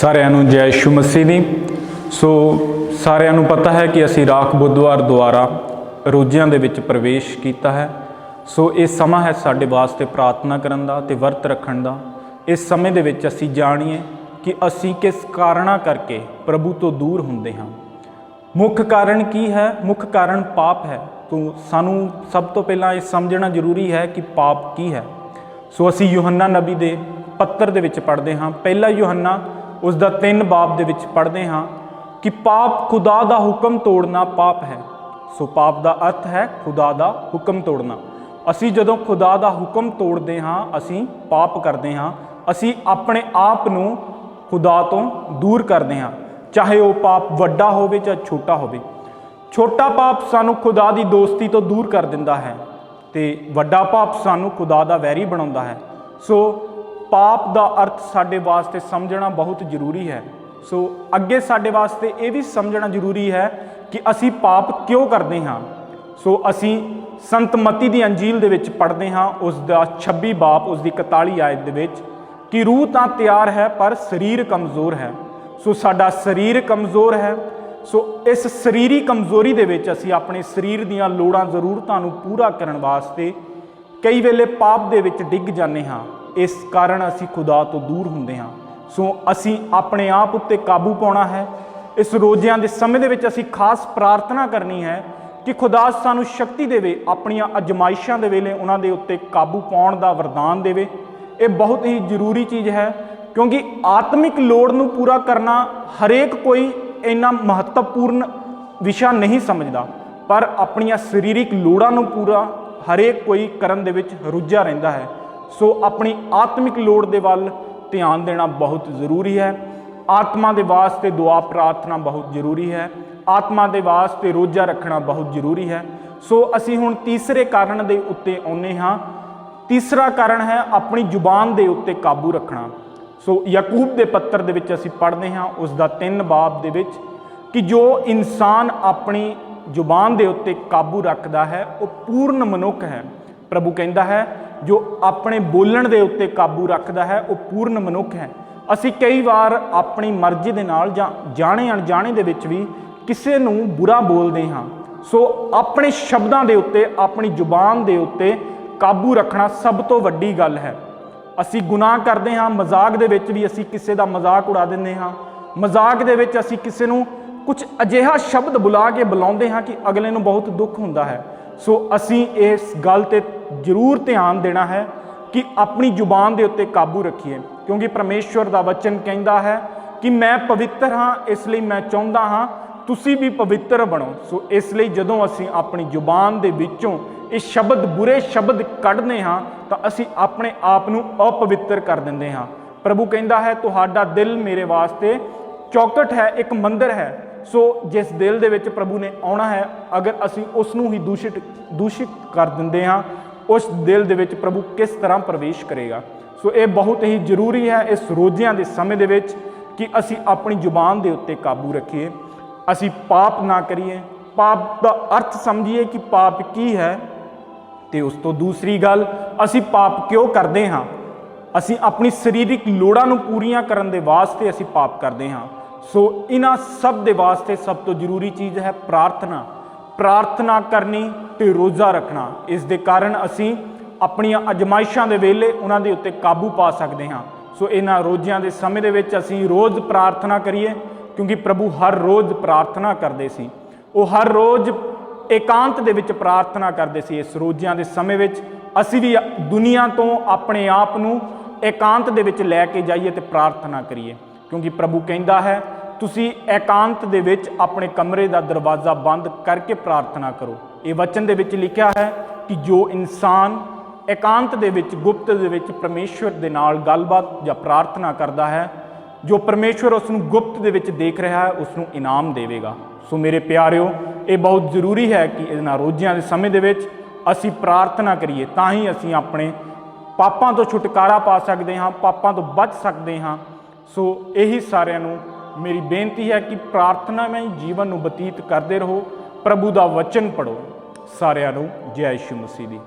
ਸਾਰਿਆਂ ਨੂੰ ਜੈ ਯਿਸੂ ਮਸੀਹ ਦੀ। ਸੋ ਸਾਰਿਆਂ ਨੂੰ ਪਤਾ ਹੈ ਕਿ ਅਸੀਂ ਰਾਖ ਬੁੱਧਵਾਰ ਦੁਆਰਾ ਰੋਜ਼ਿਆਂ ਦੇ ਵਿੱਚ ਪ੍ਰਵੇਸ਼ ਕੀਤਾ ਹੈ। ਸੋ ਇਹ ਸਮਾਂ ਹੈ ਸਾਡੇ ਵਾਸਤੇ ਪ੍ਰਾਰਥਨਾ ਕਰਨ ਦਾ ਤੇ ਵਰਤ ਰੱਖਣ ਦਾ। ਇਸ ਸਮੇਂ ਦੇ ਵਿੱਚ ਅਸੀਂ ਜਾਣੀਏ ਕਿ ਅਸੀਂ ਕਿਸ ਕਾਰਨਾਂ ਕਰਕੇ ਪ੍ਰਭੂ ਤੋਂ ਦੂਰ ਹੁੰਦੇ ਹਾਂ। ਮੁੱਖ ਕਾਰਨ ਕੀ ਹੈ? ਮੁੱਖ ਕਾਰਨ ਪਾਪ ਹੈ। ਤੋ ਸਾਨੂੰ ਸਭ ਤੋਂ ਪਹਿਲਾਂ ਇਹ ਸਮਝਣਾ ਜ਼ਰੂਰੀ ਹੈ ਕਿ ਪਾਪ ਕੀ ਹੈ। ਸੋ ਅਸੀਂ ਯੂਹੰਨਾ ਨਬੀ ਦੇ ਪੱਤਰ ਦੇ ਵਿੱਚ ਪੜ੍ਹਦੇ ਹਾਂ, ਪਹਿਲਾ ਯੂਹੰਨਾ ਉਸ ਦਾ 3 ਬਾਬ ਦੇ ਵਿੱਚ ਪੜ੍ਹਦੇ ਹਾਂ ਕਿ ਪਾਪ ਖੁਦਾ ਦਾ ਹੁਕਮ ਤੋੜਨਾ ਪਾਪ ਹੈ। ਸੋ ਪਾਪ ਦਾ ਅਰਥ ਹੈ ਖੁਦਾ ਦਾ ਹੁਕਮ ਤੋੜਨਾ। ਅਸੀਂ ਜਦੋਂ ਖੁਦਾ ਦਾ ਹੁਕਮ ਤੋੜਦੇ ਹਾਂ ਅਸੀਂ ਪਾਪ ਕਰਦੇ ਹਾਂ। ਅਸੀਂ ਆਪਣੇ ਆਪ ਨੂੰ ਖੁਦਾ ਤੋਂ ਦੂਰ ਕਰਦੇ ਹਾਂ, ਚਾਹੇ ਉਹ ਪਾਪ ਵੱਡਾ ਹੋਵੇ ਜਾਂ ਛੋਟਾ ਹੋਵੇ। ਛੋਟਾ ਪਾਪ ਸਾਨੂੰ ਖੁਦਾ ਦੀ ਦੋਸਤੀ ਤੋਂ ਦੂਰ ਕਰ ਦਿੰਦਾ ਹੈ ਤੇ ਵੱਡਾ ਪਾਪ ਸਾਨੂੰ ਖੁਦਾ ਦਾ ਵੈਰੀ ਬਣਾਉਂਦਾ ਹੈ। ਸੋ ਪਾਪ ਦਾ ਅਰਥ ਸਾਡੇ ਵਾਸਤੇ ਸਮਝਣਾ ਬਹੁਤ ਜ਼ਰੂਰੀ ਹੈ। ਸੋ ਅੱਗੇ ਸਾਡੇ ਵਾਸਤੇ ਇਹ ਵੀ ਸਮਝਣਾ ਜ਼ਰੂਰੀ ਹੈ ਕਿ ਅਸੀਂ ਪਾਪ ਕਿਉਂ ਕਰਦੇ ਹਾਂ। ਸੋ ਅਸੀਂ ਸੰਤ ਮਤੀ ਦੀ ਅੰਜੀਲ ਦੇ ਵਿੱਚ ਪੜ੍ਹਦੇ ਹਾਂ, ਉਸ ਦਾ 26 ਬਾਬ ਉਸ ਦੀ 41 ਆਇਤ ਦੇ ਵਿੱਚ ਕਿ ਰੂਹ ਤਾਂ ਤਿਆਰ ਹੈ ਪਰ ਸਰੀਰ ਕਮਜ਼ੋਰ ਹੈ। ਸੋ ਸਾਡਾ ਸਰੀਰ ਕਮਜ਼ੋਰ ਹੈ। ਸੋ ਇਸ ਸਰੀਰੀ ਕਮਜ਼ੋਰੀ ਦੇ ਵਿੱਚ ਅਸੀਂ ਆਪਣੇ ਸਰੀਰ ਦੀਆਂ ਲੋੜਾਂ ਜ਼ਰੂਰਤਾਂ ਨੂੰ ਪੂਰਾ ਕਰਨ ਵਾਸਤੇ ਕਈ ਵੇਲੇ ਪਾਪ ਦੇ ਵਿੱਚ ਡਿੱਗ ਜਾਂਦੇ ਹਾਂ। ਇਸ ਕਾਰਨ ਅਸੀਂ ਖੁਦਾ ਤੋਂ ਦੂਰ ਹੁੰਦੇ ਹਾਂ। ਸੋ ਅਸੀਂ ਆਪਣੇ ਆਪ ਉੱਤੇ ਕਾਬੂ ਪਾਉਣਾ ਹੈ। ਇਸ ਰੋਜ਼ਿਆਂ ਦੇ ਸਮੇਂ ਦੇ ਵਿੱਚ ਅਸੀਂ ਖਾਸ ਪ੍ਰਾਰਥਨਾ ਕਰਨੀ ਹੈ ਕਿ ਖੁਦਾ ਸਾਨੂੰ ਸ਼ਕਤੀ ਦੇਵੇ, ਆਪਣੀਆਂ ਅਜ਼ਮਾਇਸ਼ਾਂ ਦੇ ਵੇਲੇ ਉਹਨਾਂ ਦੇ ਉੱਤੇ ਕਾਬੂ ਪਾਉਣ ਦਾ ਵਰਦਾਨ ਦੇਵੇ। ਇਹ ਬਹੁਤ ਹੀ ਜ਼ਰੂਰੀ ਚੀਜ਼ ਹੈ ਕਿਉਂਕਿ ਆਤਮਿਕ ਲੋੜ ਨੂੰ ਪੂਰਾ ਕਰਨਾ ਹਰੇਕ ਕੋਈ ਇੰਨਾ ਮਹੱਤਵਪੂਰਨ ਵਿਸ਼ਾ ਨਹੀਂ ਸਮਝਦਾ, ਪਰ ਆਪਣੀਆਂ ਸਰੀਰਿਕ ਲੋੜਾਂ ਨੂੰ ਪੂਰਾ ਹਰੇਕ ਕੋਈ ਕਰਨ ਦੇ ਵਿੱਚ ਰੁੱਝਾ ਰਹਿੰਦਾ ਹੈ। ਸੋ ਆਪਣੀ ਆਤਮਿਕ ਲੋੜ ਦੇ ਵੱਲ ਧਿਆਨ ਦੇਣਾ ਬਹੁਤ ਜ਼ਰੂਰੀ ਹੈ। ਆਤਮਾ ਦੇ ਵਾਸਤੇ ਦੁਆ ਪ੍ਰਾਰਥਨਾ ਬਹੁਤ ਜ਼ਰੂਰੀ ਹੈ। ਆਤਮਾ ਦੇ ਵਾਸਤੇ ਰੋਜ਼ਾ ਰੱਖਣਾ ਬਹੁਤ ਜ਼ਰੂਰੀ ਹੈ। ਸੋ ਅਸੀਂ ਹੁਣ ਤੀਸਰੇ ਕਾਰਨ ਦੇ ਉੱਤੇ ਆਉਂਦੇ ਹਾਂ। ਤੀਸਰਾ ਕਾਰਨ ਹੈ ਆਪਣੀ ਜ਼ੁਬਾਨ ਦੇ ਉੱਤੇ ਕਾਬੂ ਰੱਖਣਾ। ਸੋ ਯਾਕੂਬ ਦੇ ਪੱਤਰ ਦੇ ਵਿੱਚ ਅਸੀਂ ਪੜ੍ਹਦੇ ਹਾਂ ਉਸ ਦਾ 3 ਬਾਬ ਦੇ ਵਿੱਚ ਕਿ ਜੋ ਇਨਸਾਨ ਆਪਣੀ ਜ਼ੁਬਾਨ ਦੇ ਉੱਤੇ ਕਾਬੂ ਰੱਖਦਾ ਹੈ ਉਹ ਪੂਰਨ ਮਨੁੱਖ ਹੈ। ਪ੍ਰਭੂ ਕਹਿੰਦਾ ਹੈ ਜੋ ਆਪਣੇ ਬੋਲਣ ਦੇ ਉੱਤੇ ਕਾਬੂ ਰੱਖਦਾ ਹੈ ਉਹ ਪੂਰਨ ਮਨੁੱਖ ਹੈ। ਅਸੀਂ ਕਈ ਵਾਰ ਆਪਣੀ ਮਰਜ਼ੀ ਦੇ ਨਾਲ ਜਾਂ ਜਾਣੇ ਅਣਜਾਣੇ ਦੇ ਵਿੱਚ ਵੀ ਕਿਸੇ ਨੂੰ ਬੁਰਾ ਬੋਲਦੇ ਹਾਂ। ਸੋ ਆਪਣੇ ਸ਼ਬਦਾਂ ਦੇ ਉੱਤੇ, ਆਪਣੀ ਜ਼ੁਬਾਨ ਦੇ ਉੱਤੇ ਕਾਬੂ ਰੱਖਣਾ ਸਭ ਤੋਂ ਵੱਡੀ ਗੱਲ ਹੈ। ਅਸੀਂ ਗੁਨਾਹ ਕਰਦੇ ਹਾਂ, ਮਜ਼ਾਕ ਦੇ ਵਿੱਚ ਵੀ ਅਸੀਂ ਕਿਸੇ ਦਾ ਮਜ਼ਾਕ ਉਡਾ ਦਿੰਦੇ ਹਾਂ। ਮਜ਼ਾਕ ਦੇ ਵਿੱਚ ਅਸੀਂ ਕਿਸੇ ਨੂੰ ਕੁਝ ਅਜਿਹਾ ਸ਼ਬਦ ਬੁਲਾ ਕੇ ਬੁਲਾਉਂਦੇ ਹਾਂ ਕਿ ਅਗਲੇ ਨੂੰ ਬਹੁਤ ਦੁੱਖ ਹੁੰਦਾ ਹੈ। ਸੋ ਅਸੀਂ ਇਸ ਗੱਲ 'ਤੇ ਜ਼ਰੂਰ ਧਿਆਨ ਦੇਣਾ ਹੈ ਕਿ ਆਪਣੀ ਜ਼ੁਬਾਨ ਦੇ ਉੱਤੇ ਕਾਬੂ ਰੱਖੀਏ, ਕਿਉਂਕਿ ਪਰਮੇਸ਼ਵਰ ਦਾ ਵਚਨ ਕਹਿੰਦਾ ਹੈ ਕਿ ਮੈਂ ਪਵਿੱਤਰ ਹਾਂ, ਇਸ ਲਈ ਮੈਂ ਚਾਹੁੰਦਾ ਹਾਂ ਤੁਸੀਂ ਵੀ ਪਵਿੱਤਰ ਬਣੋ। ਸੋ ਇਸ ਲਈ ਜਦੋਂ ਅਸੀਂ ਆਪਣੀ ਜ਼ੁਬਾਨ ਦੇ ਵਿੱਚੋਂ ਇਹ ਸ਼ਬਦ, ਬੁਰੇ ਸ਼ਬਦ ਕੱਢਦੇ ਹਾਂ ਤਾਂ ਅਸੀਂ ਆਪਣੇ ਆਪ ਨੂੰ ਅਪਵਿੱਤਰ ਕਰ ਦਿੰਦੇ ਹਾਂ। ਪ੍ਰਭੂ ਕਹਿੰਦਾ ਹੈ ਤੁਹਾਡਾ ਦਿਲ ਮੇਰੇ ਵਾਸਤੇ ਚੌਕਟ ਹੈ, ਇੱਕ ਮੰਦਿਰ ਹੈ। ਸੋ ਜਿਸ ਦਿਲ ਦੇ ਵਿੱਚ ਪ੍ਰਭੂ ਨੇ ਆਉਣਾ ਹੈ, ਅਗਰ ਅਸੀਂ ਉਸ ਨੂੰ ਹੀ ਦੂਸ਼ਿਤ ਕਰ ਦਿੰਦੇ ਹਾਂ, ਉਸ ਦਿਲ ਦੇ ਵਿੱਚ ਪ੍ਰਭੂ ਕਿਸ ਤਰ੍ਹਾਂ ਪ੍ਰਵੇਸ਼ ਕਰੇਗਾ। ਸੋ ਇਹ ਬਹੁਤ ਹੀ ਜ਼ਰੂਰੀ ਹੈ ਇਸ ਰੋਜ਼ਿਆਂ ਦੇ ਸਮੇਂ ਦੇ ਵਿੱਚ ਕਿ ਅਸੀਂ ਆਪਣੀ ਜ਼ੁਬਾਨ ਦੇ ਉੱਤੇ ਕਾਬੂ ਰੱਖੀਏ, ਅਸੀਂ ਪਾਪ ਨਾ ਕਰੀਏ, ਪਾਪ ਦਾ ਅਰਥ ਸਮਝੀਏ ਕਿ ਪਾਪ ਕੀ ਹੈ। ਤੇ ਉਸ ਤੋਂ ਦੂਸਰੀ ਗੱਲ, ਅਸੀਂ ਪਾਪ ਕਿਉਂ ਕਰਦੇ ਹਾਂ। ਅਸੀਂ ਆਪਣੀ ਸਰੀਰਕ ਲੋੜਾਂ ਨੂੰ ਪੂਰੀਆਂ ਕਰਨ ਦੇ ਵਾਸਤੇ ਅਸੀਂ ਪਾਪ ਕਰਦੇ ਹਾਂ। ਸੋ ਇਹਨਾਂ ਸਭ ਦੇ ਵਾਸਤੇ ਸਭ ਤੋਂ ਜ਼ਰੂਰੀ ਚੀਜ਼ ਹੈ ਪ੍ਰਾਰਥਨਾ ਕਰਨੀ ਤੇ ਰੋਜ਼ਾ ਰੱਖਣਾ। ਇਸ ਦੇ ਕਾਰਨ ਅਸੀਂ ਆਪਣੀਆਂ ਅਜ਼ਮਾਇਸ਼ਾਂ ਦੇ ਵੇਲੇ ਉਹਨਾਂ ਦੇ ਉੱਤੇ ਕਾਬੂ ਪਾ ਸਕਦੇ ਹਾਂ। ਸੋ ਇਹਨਾਂ ਰੋਜ਼ਿਆਂ ਦੇ ਸਮੇਂ ਦੇ ਵਿੱਚ ਅਸੀਂ ਰੋਜ਼ ਪ੍ਰਾਰਥਨਾ ਕਰੀਏ, ਕਿਉਂਕਿ ਪ੍ਰਭੂ ਹਰ ਰੋਜ਼ ਪ੍ਰਾਰਥਨਾ ਕਰਦੇ ਸੀ। ਉਹ ਹਰ ਰੋਜ਼ ਇਕਾਂਤ ਦੇ ਵਿੱਚ ਪ੍ਰਾਰਥਨਾ ਕਰਦੇ ਸੀ। ਇਸ ਰੋਜ਼ਿਆਂ ਦੇ ਸਮੇਂ ਵਿੱਚ ਅਸੀਂ ਵੀ ਦੁਨੀਆ ਤੋਂ ਆਪਣੇ ਆਪ ਨੂੰ ਇਕਾਂਤ ਦੇ ਵਿੱਚ ਲੈ ਕੇ ਜਾਈਏ ਤੇ ਪ੍ਰਾਰਥਨਾ ਕਰੀਏ, ਕਿਉਂਕਿ ਪ੍ਰਭੂ ਕਹਿੰਦਾ ਹੈ ਤੁਸੀਂ ਇਕਾਂਤ ਦੇ ਵਿੱਚ ਆਪਣੇ ਕਮਰੇ ਦਾ ਦਰਵਾਜ਼ਾ ਬੰਦ ਕਰਕੇ ਪ੍ਰਾਰਥਨਾ ਕਰੋ। ਇਹ ਵਚਨ ਦੇ ਵਿੱਚ ਲਿਖਿਆ ਹੈ ਕਿ ਜੋ ਇਨਸਾਨ ਇਕਾਂਤ ਦੇ ਵਿੱਚ, ਗੁਪਤ ਦੇ ਵਿੱਚ ਪਰਮੇਸ਼ਵਰ ਦੇ ਨਾਲ ਗੱਲਬਾਤ ਜਾਂ ਪ੍ਰਾਰਥਨਾ ਕਰਦਾ ਹੈ, ਜੋ ਪਰਮੇਸ਼ਵਰ ਉਸ ਨੂੰ ਗੁਪਤ ਦੇ ਵਿੱਚ ਦੇਖ ਰਿਹਾ ਹੈ ਉਸ ਨੂੰ ਇਨਾਮ ਦੇਵੇਗਾ। ਸੋ ਮੇਰੇ ਪਿਆਰਿਓ, ਇਹ ਬਹੁਤ ਜ਼ਰੂਰੀ ਹੈ ਕਿ ਇਹਨਾਂ ਰੋਜ਼ਿਆਂ ਦੇ ਸਮੇਂ ਦੇ ਵਿੱਚ ਅਸੀਂ ਪ੍ਰਾਰਥਨਾ ਕਰੀਏ, ਤਾਂ ਹੀ ਅਸੀਂ ਆਪਣੇ ਪਾਪਾਂ ਤੋਂ ਛੁਟਕਾਰਾ ਪਾ ਸਕਦੇ ਹਾਂ, ਪਾਪਾਂ ਤੋਂ ਬਚ ਸਕਦੇ ਹਾਂ। ਸੋ ਇਹੀ ਸਾਰਿਆਂ ਨੂੰ ਮੇਰੀ ਬੇਨਤੀ ਹੈ ਕਿ ਪ੍ਰਾਰਥਨਾਮਈ ਜੀਵਨ ਨੂੰ ਬਤੀਤ ਕਰਦੇ ਰਹੋ, ਪ੍ਰਭੂ ਦਾ ਵਚਨ ਪੜ੍ਹੋ। ਸਾਰਿਆਂ ਨੂੰ ਜੈ ਯਿਸੂ ਮਸੀਹ ਦੀ।